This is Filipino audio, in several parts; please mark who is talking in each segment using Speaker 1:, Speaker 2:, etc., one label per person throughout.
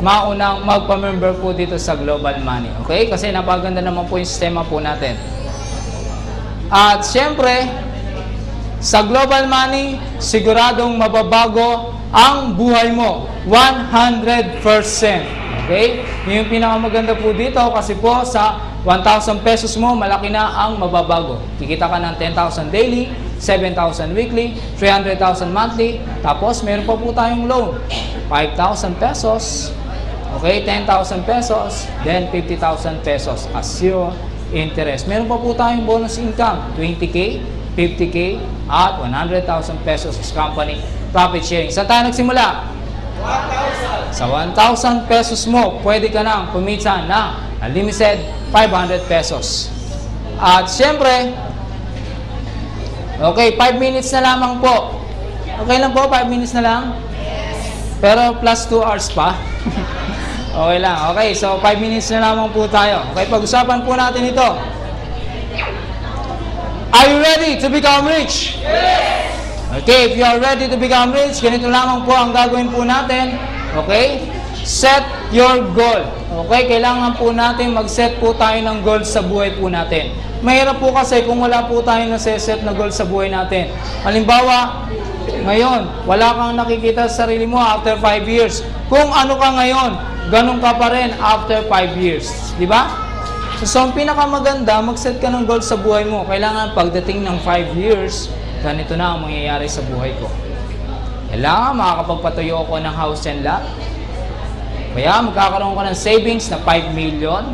Speaker 1: maunang magpa-member po dito sa Global Money. Okay? Kasi napaganda naman po yung sistema po natin. At syempre, sa Global Money, siguradong mababago ang buhay mo. 100%. Okay? Yung pinakamaganda po dito kasi po sa 1,000 pesos mo, malaki na ang mababago. Kikita ka ng 10,000 daily, 7,000 weekly, 300,000 monthly. Tapos, meron pa po tayong loan. 5,000 pesos. Okay, 10,000 pesos, then 50,000 pesos as zero interest. Meron pa po tayong bonus income, 20K, 50K, at 100,000 pesos as company profit sharing. Saan tayo nagsimula? 1,000. Sa 1,000 pesos mo, pwede ka nang kumita ng unlimited 500 pesos. At syempre, okay, 5 minutes na lamang po. Okay lang po, 5 minutes na lang? Pero plus 2 hours pa. Okay lang. Okay, so 5 minutes na lamang po tayo. Okay, pag-usapan po natin ito. Are you ready to become rich? Yes! Okay, if you are ready to become rich, ganito lamang po ang gagawin po natin. Okay? Set your goal. Okay, kailangan po natin mag-set po tayo ng goal sa buhay po natin. Mahirap po kasi kung wala po tayo na-set na goal sa buhay natin. Halimbawa, ngayon, wala kang nakikita sa sarili mo after 5 years. Kung ano ka ngayon, ganun ka pa rin after 5 years. Di ba? So, ang pinakamaganda, mag-set ka ng goal sa buhay mo. Kailangan pagdating ng 5 years, ganito na ang mangyayari sa buhay ko. Kailangan makakapagpatuyo ako ng house and lot. Kaya magkakaroon ko ng savings na 5 million.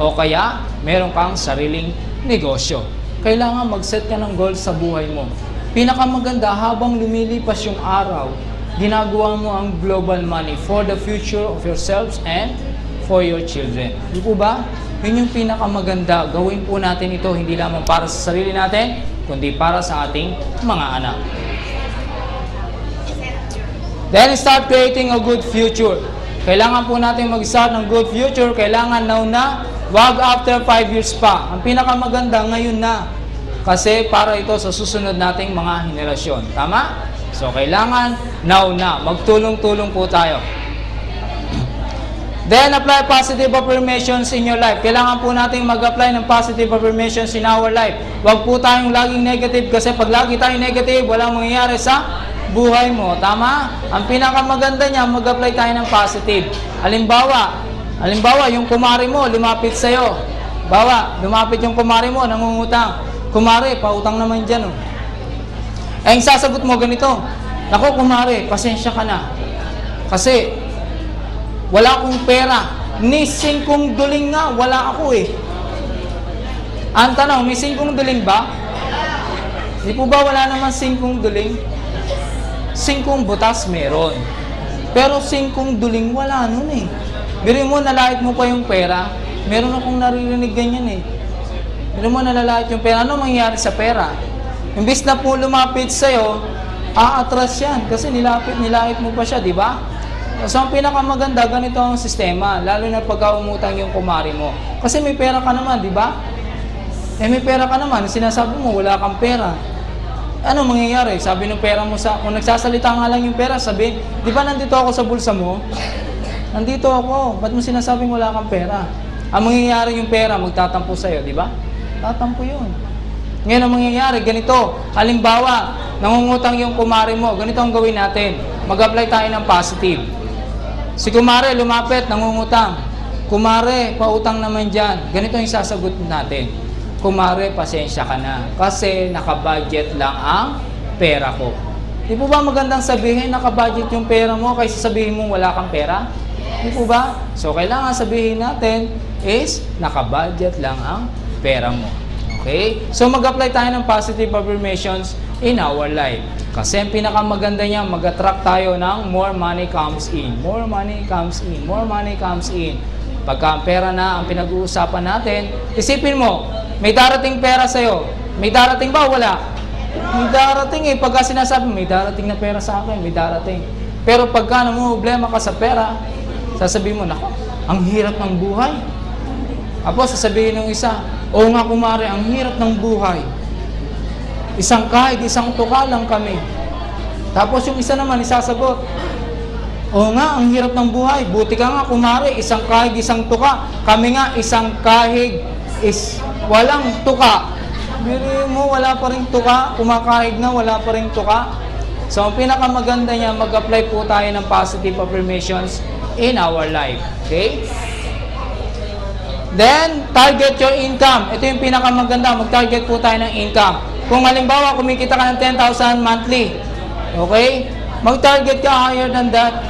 Speaker 1: O kaya, meron kang sariling negosyo. Kailangan mag-set ka ng goal sa buhay mo. Pinakamaganda, habang lumilipas yung araw, ginagawa mo ang global money for the future of yourselves and for your children. Di po ba? Yun yung pinakamaganda. Gawin po natin ito hindi lamang para sa sarili natin, kundi para sa ating mga anak. Then start creating a good future. Kailangan po natin mag-start ng good future. Kailangan now na, wag after 5 years pa. Ang pinakamaganda ngayon na. Kasi para ito sa susunod nating mga henerasyon. Tama? So, kailangan now na. Magtulong-tulong po tayo. Then, apply positive affirmations in your life. Kailangan po natin mag-apply ng positive affirmations in our life. Huwag po tayong laging negative kasi pag lagi tayong negative, walang mangyayari sa buhay mo. Tama? Ang pinakamaganda niya, mag-apply tayo ng positive. Halimbawa, yung kumari mo, lumapit sa'yo. Lumapit yung kumari mo, nangungutang. Kumare, pautang naman dyan, oh. Eh, yung sasagot mo ganito, naku, kumare, pasensya ka na. Kasi, wala akong pera. Ni 5 duling nga, wala ako eh. Ang tanong, may 5 duling ba? Di po ba wala naman 5 duling? 5 butas meron. Pero 5 duling, wala nun eh. Biro mo, nalait mo pa yung pera. Meron akong naririnig ganyan eh. Biro mo, nalalait yung pera. Ano mangyayari sa pera? Imbis na po lumapit sa'yo, aatras yan. Kasi nilait mo pa siya, di ba? So, ang pinakamaganda, ganito ang sistema. Lalo na pagka umutang yung kumari mo. Kasi may pera ka naman, di ba? Eh, may pera ka naman. Sinasabi mo, wala kang pera. Ano mangyayari? Sabi ng pera mo kung nagsasalita nga lang yung pera, sabi, di ba nandito ako sa bulsa mo? Nandito ako. Ba't mo sinasabing wala kang pera? Ang mangyayari yung pera, magtatampo sa'yo, di ba? Tatampo yun. Ngayon ang mangyayari, ganito. Halimbawa, nangungutang yung kumari mo. Ganito ang gawin natin. Mag-apply tayo ng positive. Si kumare, lumapit, nangungutang. Kumare, pautang naman dyan. Ganito yung sasagot natin. Kumare, pasensya ka na. Kasi nakabudget lang ang pera ko. Di po ba magandang sabihin, nakabudget yung pera mo, kaysa sabihin mo wala kang pera? Di po ba? So, kailangan sabihin natin is, nakabudget lang ang pera mo. Okay? So, mag-apply tayo ng positive affirmations in our life. Kasi ang pinakamaganda niya, mag-attract tayo ng more money comes in. More money comes in. More money comes in. Pagka ang pera na ang pinag-uusapan natin, isipin mo, may darating pera sa'yo. May darating ba? Wala. May darating eh. Pagka sinasabi, may darating na pera sa akin, may darating. Pero pagka problema ka sa pera, sasabihin mo, naku, ang hirap ng buhay. Tapos sasabihin ng isa, oo nga kumare, ang hirap ng buhay. Isang kahig, isang tuka lang kami. Tapos yung isa naman isasagot, Oo nga, ang hirap ng buhay. Buti ka nga, kumari, isang kahig, isang tuka. Kami nga, isang kahig is walang tuka. Biro mo, wala pa rin tuka. Kumakahig na, wala pa rin tuka. So, ang pinakamaganda niya, mag-apply po tayo ng positive affirmations in our life. Okay? Then, target your income. Ito yung pinakamaganda, mag-target po tayo ng income. Kung halimbawa, kumikita ka ng 10,000 monthly, okay? Mag-target ka higher than that.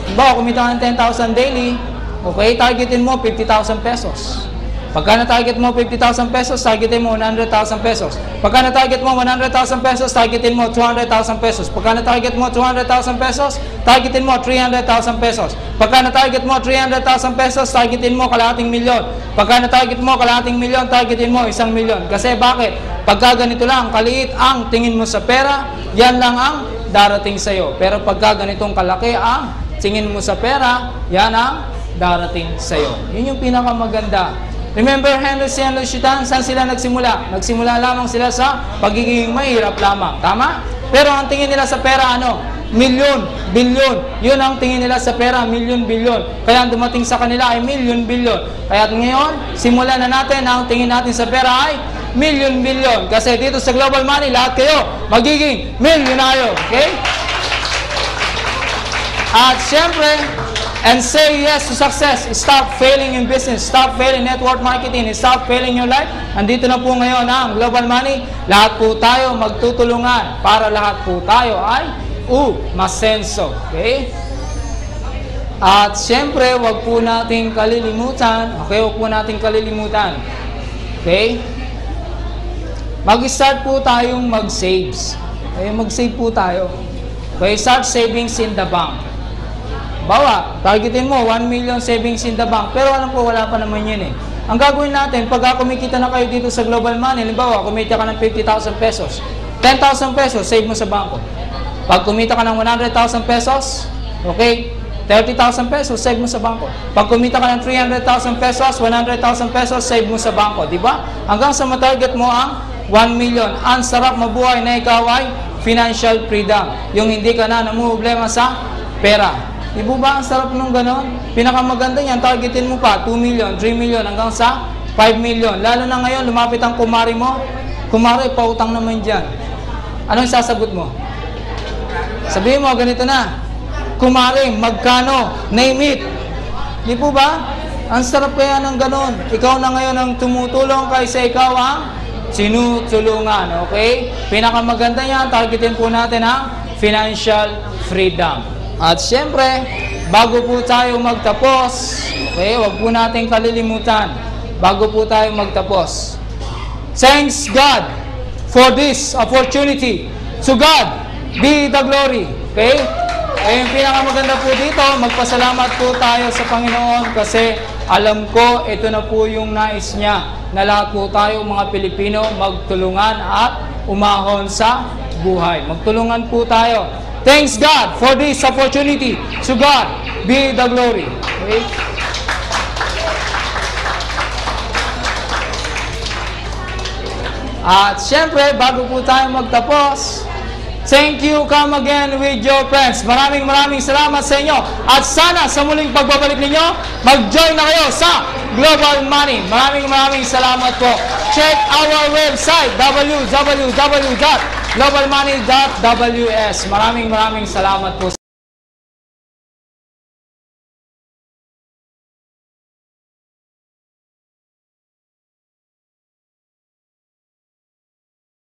Speaker 1: Halimbawa, kumita ka ng 10,000 daily, okay? Targetin mo 50,000 pesos. Pagka na-target mo 50,000 pesos, targetin mo 100,000 pesos. Pagka na-target mo 100,000 pesos, targetin mo 200,000 pesos. Pagka na-target mo 200,000 pesos, targetin mo 300,000 pesos. Pagka na-target mo 300,000 pesos, targetin mo kalahating milyon. Pagka na-target mo kalahating milyon, targetin mo 1 milyon. Kasi bakit? Pagka ganito lang, kaliit ang tingin mo sa pera, yan lang ang darating sa'yo. Pero pagka ganitong kalaki ang tingin mo sa pera, yan ang darating sa'yo. Yun yung pinakamaganda. Remember Henry C. and Lucian, saan sila nagsimula? Nagsimula lamang sila sa pagiging mahirap lamang. Tama? Pero ang tingin nila sa pera, ano? Milyon, bilyon. Yun ang tingin nila sa pera, milyon, bilyon. Kaya ang dumating sa kanila ay milyon, bilyon. Kaya ngayon, simulan na natin ang tingin natin sa pera ay milyon, bilyon. Kasi dito sa Global Money, lahat kayo magiging milyonaryo. Okay? At syempre, and say yes to success. Stop failing in business. Stop failing network marketing. Stop failing your life. Andito na po ngayon ang Global Money. Lahat po tayo magtutulungan para lahat po tayo ay masenso. Okay? At siyempre, wag po nating kalilimutan. Okay? Wag po nating kalilimutan. Okay? Mag-start po tayong mag-saves. Okay? Mag-save po tayo. Okay? Start savings in the bank. Bawa, targetin mo 1 million savings in the bank. Pero alam ko, wala pa naman yun eh. Ang gagawin natin, pag kumikita na kayo dito sa Global Money, halimbawa, kumita ka ng 50,000 pesos, 10,000 pesos, save mo sa bangko. Pag kumita ka ng 100,000 pesos, okay, 30,000 pesos, save mo sa bangko. Pag kumita ka ng 300,000 pesos, 100,000 pesos, save mo sa bangko. Diba? Hanggang sa matarget mo ang 1 million. Ang sarap mabuhay na ikaw ay financial freedom. Yung hindi ka na namumblema sa pera. Di ba ang sarap nung ganon? Pinakamaganda niyan, targetin mo pa 2 million, 3 million, hanggang sa 5 million. Lalo na ngayon, lumapit ang kumari mo. Kumari, pautang naman dyan. Anong sasagot mo? Sabihin mo, ganito na. Kumari, magkano? Name it. Di po ba? Ang sarap kaya ng ganon. Ikaw na ngayon ang tumutulong kaysa ikaw ang sinutulungan. Okay? Pinakamaganda niyan, targetin po natin ang financial freedom. At syempre, bago po tayo magtapos, okay, wag po natin kalilimutan, bago po tayo magtapos. Thanks God for this opportunity. To God be the glory. Okay? Yung pinakamaganda po dito, magpasalamat po tayo sa Panginoon kasi alam ko, ito na po yung nais niya na lahat po tayo mga Pilipino magtulungan at umahon sa buhay. Magtulungan po tayo. Thanks God for this opportunity. To God be the glory. Okay? At syempre, bago po tayo magtapos, thank you, come again with your friends. Maraming salamat sa inyo. At sana sa muling pagbabalik ninyo, mag-join na kayo sa Global Money. Maraming salamat po. Check our website, www.globalmoney.ws. Maraming salamat po.